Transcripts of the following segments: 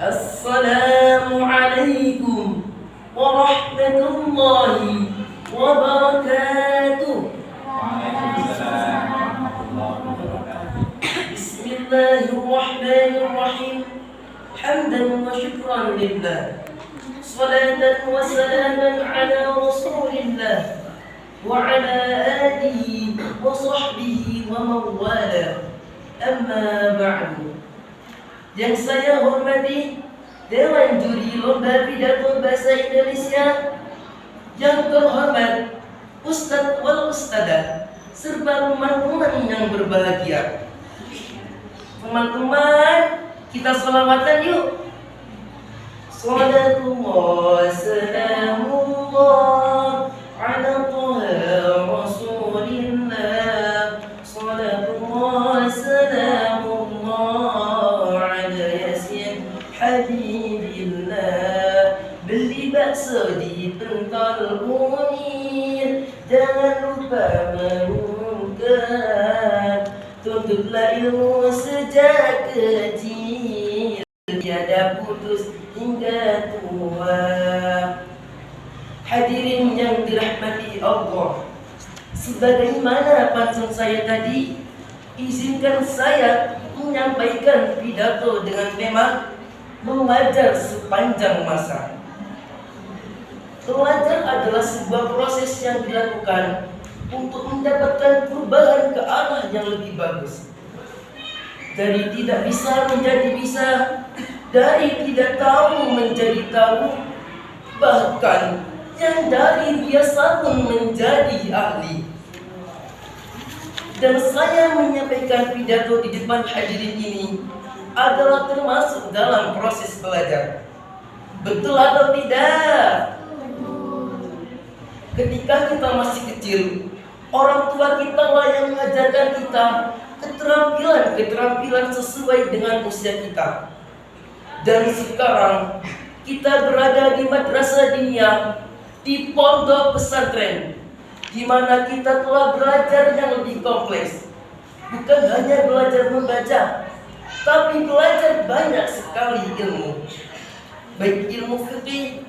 Assalamualaikum warahmatullahi wabarakatuh. Bismillahirrahmanirrahim. Hamdan wa syukran lillah. Salatan wa salaman ala rasulillah wa ala alihi wa sahbihi wa mawala. Amma ba'du. Yang saya hormati Dewan Juri Lomba Pidato Bahasa Indonesia, yang terhormat Ustadz wal Ustadzah serta teman-teman yang berbahagia. Teman-teman, kita sholawatan yuk. Salatullah salamullah ala Taha Rasulillah. Salatullah salamullah ala Yasin Habibillah. Beli bakso di Pental Munir, jangan lupa menunggu. Tuntutlah ilmu sejak kecil, tiada putus hingga tua. Hadirin yang dirahmati Allah, sebagaimana pantun saya tadi, izinkan saya menyampaikan pidato dengan tema belajar sepanjang masa. Belajar adalah sebuah proses yang dilakukan untuk mendapatkan perubahan ke arah yang lebih bagus. Dari tidak bisa menjadi bisa, dari tidak tahu menjadi tahu, bahkan yang dari biasa pun menjadi ahli. Dan saya menyampaikan pidato di depan hadirin ini adalah termasuk dalam proses belajar. Betul atau tidak? Ketika kita masih kecil, orang tua kita lah yang mengajarkan kita keterampilan sesuai dengan usia kita. Dan sekarang kita berada di madrasah diniyah, di pondok pesantren, di mana kita telah belajar yang lebih kompleks. Bukan hanya belajar membaca, tapi belajar banyak sekali ilmu. Baik ilmu fikih,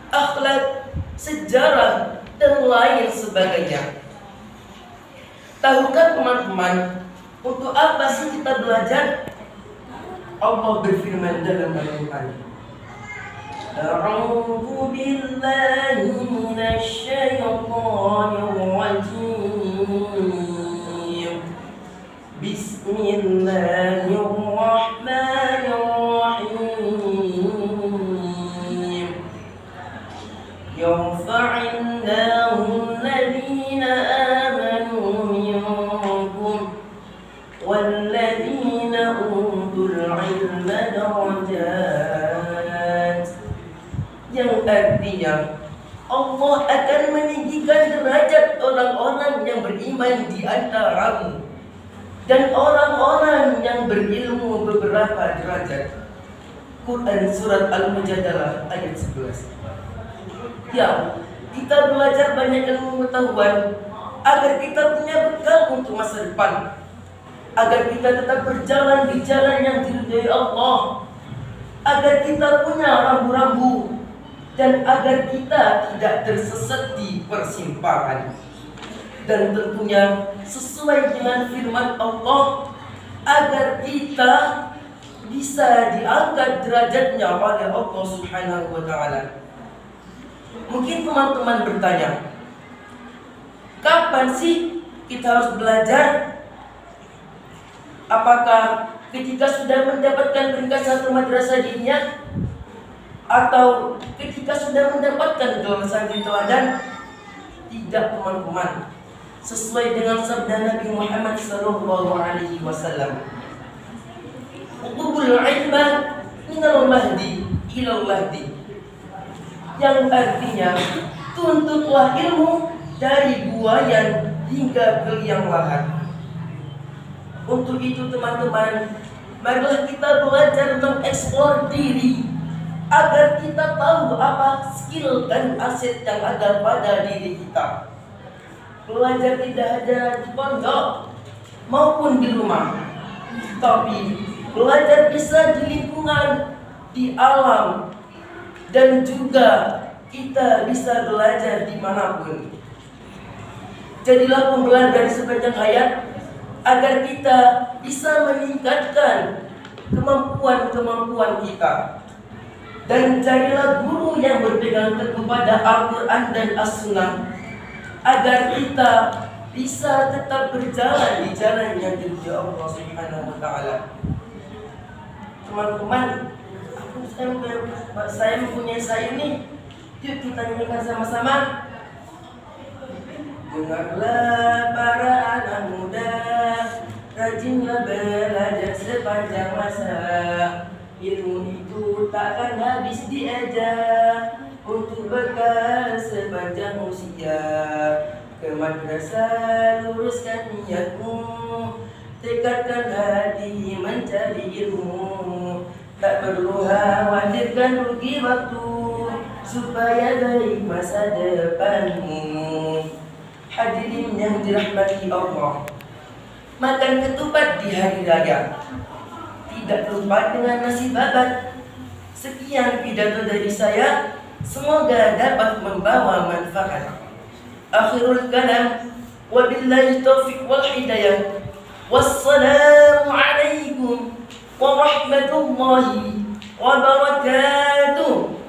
akhlak, sejarah, dan lain sebagainya. Tahukah teman-teman, untuk apa sih kita belajar? Allah berfirman dalam Al-Quran, A'udzu billahi minasy syaithanir rajim. Bismillahirrahmanirrahim. Yarfa'illahu alladhina amanu minkum walladhina utul ilma darajat. Yang artinya Allah akan meninggikan derajat orang-orang yang beriman di antaramu dan orang-orang yang berilmu beberapa derajat. Quran Surat Al-Mujadalah ayat 11. Ya, kita belajar banyak ilmu pengetahuan agar kita punya bekal untuk masa depan, agar kita tetap berjalan di jalan yang diridhai Allah, agar kita punya rambu-rambu, dan agar kita tidak tersesat di persimpangan. Dan tentunya sesuai dengan firman Allah, agar kita bisa diangkat derajatnya oleh Allah Subhanahu wa Ta'ala. Mungkin teman-teman bertanya, kapan sih kita harus belajar? Apakah ketika sudah mendapatkan peringkat 1 madrasah diniyah, atau ketika sudah mendapatkan gelar santri teladan? Tidak, teman-teman. Sesuai dengan sabda Nabi Muhammad SAW, Uqubul ilma minal mahdi ilal lahdi. Yang artinya, tuntutlah ilmu dari buayan hingga ke liang lahat. Untuk itu teman-teman, marilah kita belajar mengeksplor diri agar kita tahu apa skill dan aset yang ada pada diri kita. Belajar tidak hanya di pondok maupun di rumah, tapi belajar bisa di lingkungan, di alam, dan juga kita bisa belajar dimanapun. Jadilah pembelajar sepanjang hayat agar kita bisa meningkatkan kemampuan-kemampuan kita. Dan carilah guru yang berpegang teguh pada Al-Quran dan As-Sunnah agar kita bisa tetap berjalan di jalan yang diridhoi Allah Subhanahu wa taala. Teman-teman, saya mempunyai syair nih. Yuk kita nyanyikan sama-sama. Dengarlah para anak muda, rajinlah belajar sepanjang masa. Ilmu itu takkan habis diajar, untuk bekal sepanjang usia. Ke madrasah luruskan niatmu, tekadkan hati mencari ilmu. Tak perlu khawatirkan rugi waktu, supaya baik masa depanmu. Hadirin yang dirahmati Allah, makan ketupat di hari raya, tidak lupa dengan nasi babat. Sekian pidato dari saya, semoga dapat membawa manfaat. Akhirul kalam, wabillahi taufiq wal hidayah. Wassalamu alaikum warahmatullahi wabarakatuh.